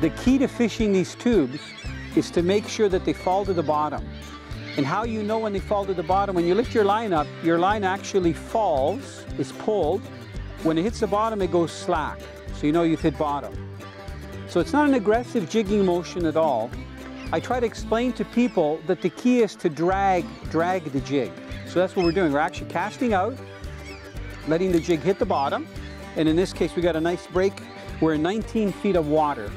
The key to fishing these tubes is to make sure that they fall to the bottom. And how you know when they fall to the bottom, when you lift your line up, your line actually falls, is pulled. When it hits the bottom, it goes slack. So you know you've hit bottom. So it's not an aggressive jigging motion at all. I try to explain to people that the key is to drag the jig. So that's what we're doing. We're actually casting out, letting the jig hit the bottom. And in this case, we got a nice break. We're in 19 feet of water.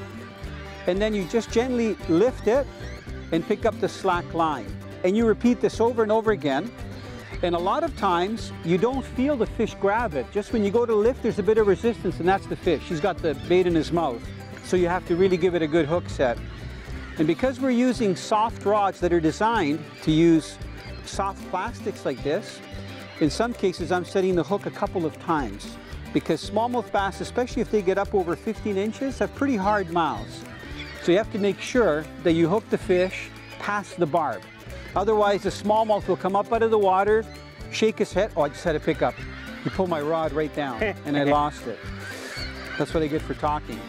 And then you just gently lift it and pick up the slack line. And you repeat this over and over again. And a lot of times you don't feel the fish grab it. Just when you go to lift, there's a bit of resistance, and that's the fish. He's got the bait in his mouth. So you have to really give it a good hook set. And because we're using soft rods that are designed to use soft plastics like this, in some cases I'm setting the hook a couple of times. Because smallmouth bass, especially if they get up over 15 inches, have pretty hard mouths. So you have to make sure that you hook the fish past the barb. Otherwise, the smallmouth will come up out of the water, shake his head. Oh, I just had to pick up. He pulled my rod right down, and I lost it. That's what I get for talking.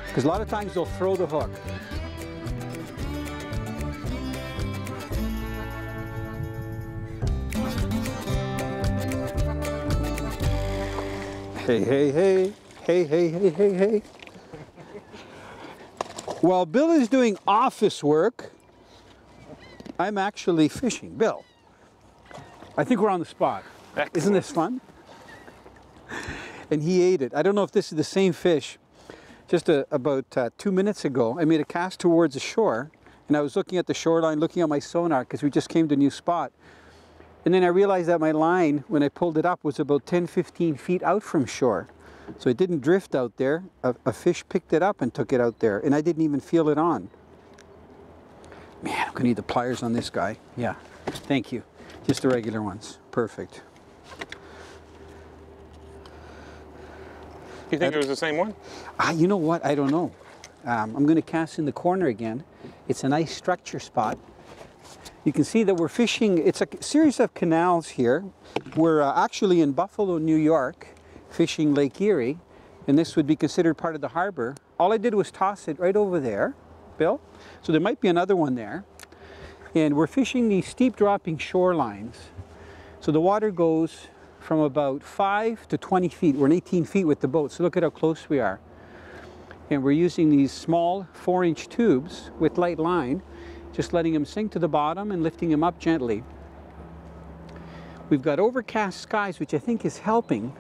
Because a lot of times they'll throw the hook. Hey, hey, hey, hey, hey, hey, hey, hey. While Bill is doing office work, I'm actually fishing. Bill, I think we're on the spot. Excellent. Isn't this fun? And he ate it. I don't know if this is the same fish. Just about 2 minutes ago, I made a cast towards the shore, and I was looking at the shoreline, looking at my sonar, because we just came to a new spot. And then I realized that my line, when I pulled it up, was about 10-15 feet out from shore. So it didn't drift out there. A fish picked it up and took it out there, and I didn't even feel it on. Man, I'm gonna need the pliers on this guy. Yeah, thank you. Just the regular ones. Perfect. You think it was the same one? You know what? I don't know. I'm gonna cast in the corner again. It's a nice structure spot. You can see that we're fishing, it's a series of canals here. We're actually in Buffalo, New York, fishing Lake Erie, and this would be considered part of the harbor. All I did was toss it right over there, Bill. So there might be another one there. And we're fishing these steep dropping shorelines. So the water goes from about 5 to 20 feet. We're in 18 feet with the boat, so look at how close we are. And we're using these small 4-inch tubes with light line, just letting them sink to the bottom and lifting them up gently. We've got overcast skies, which I think is helping,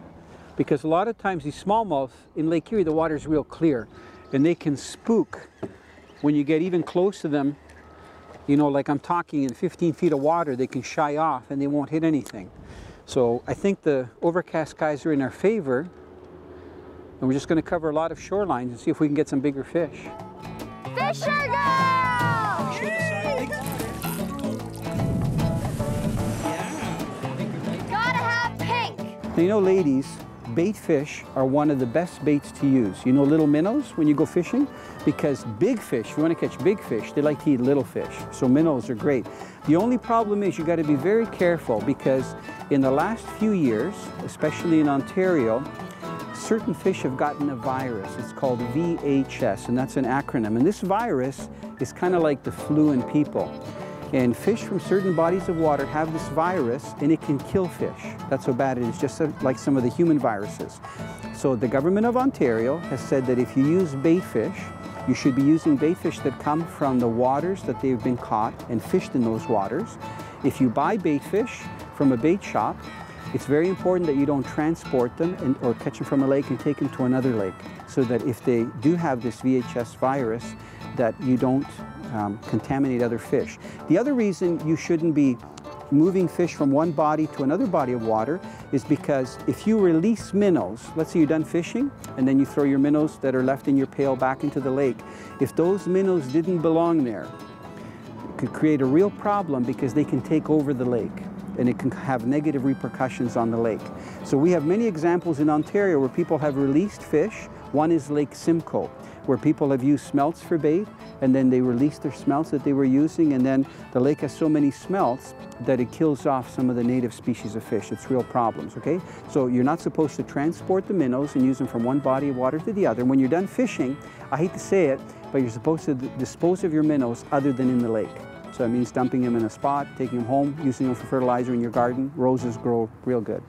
because a lot of times these smallmouth in Lake Erie, the water's real clear, and they can spook when you get even close to them. You know, like I'm talking in 15 feet of water, they can shy off and they won't hit anything. So I think the overcast skies are in our favor, and we're just going to cover a lot of shorelines and see if we can get some bigger fish. Fisher girl! Gotta have pink! Now, you know, ladies, bait fish are one of the best baits to use. You know, little minnows when you go fishing? Because big fish, if you want to catch big fish, they like to eat little fish. So minnows are great. The only problem is you got to be very careful, because in the last few years, especially in Ontario, certain fish have gotten a virus. It's called VHS, and that's an acronym. And this virus is kind of like the flu in people. And fish from certain bodies of water have this virus, and it can kill fish. That's how bad it is, just like some of the human viruses. So the government of Ontario has said that if you use bait fish, you should be using bait fish that come from the waters that they've been caught and fished in those waters. If you buy bait fish from a bait shop, it's very important that you don't transport them or catch them from a lake and take them to another lake, so that if they do have this VHS virus, that you don't contaminate other fish. The other reason you shouldn't be moving fish from one body to another body of water is because if you release minnows, let's say you're done fishing and then you throw your minnows that are left in your pail back into the lake, if those minnows didn't belong there, it could create a real problem, because they can take over the lake. and it can have negative repercussions on the lake. So we have many examples in Ontario where people have released fish. One is Lake Simcoe, where people have used smelts for bait, and then they release their smelts that they were using, and then the lake has so many smelts that it kills off some of the native species of fish. It's real problems, okay? So you're not supposed to transport the minnows and use them from one body of water to the other. When you're done fishing, I hate to say it, but you're supposed to dispose of your minnows other than in the lake. So that means dumping them in a spot, taking them home, using them for fertilizer in your garden. Roses grow real good.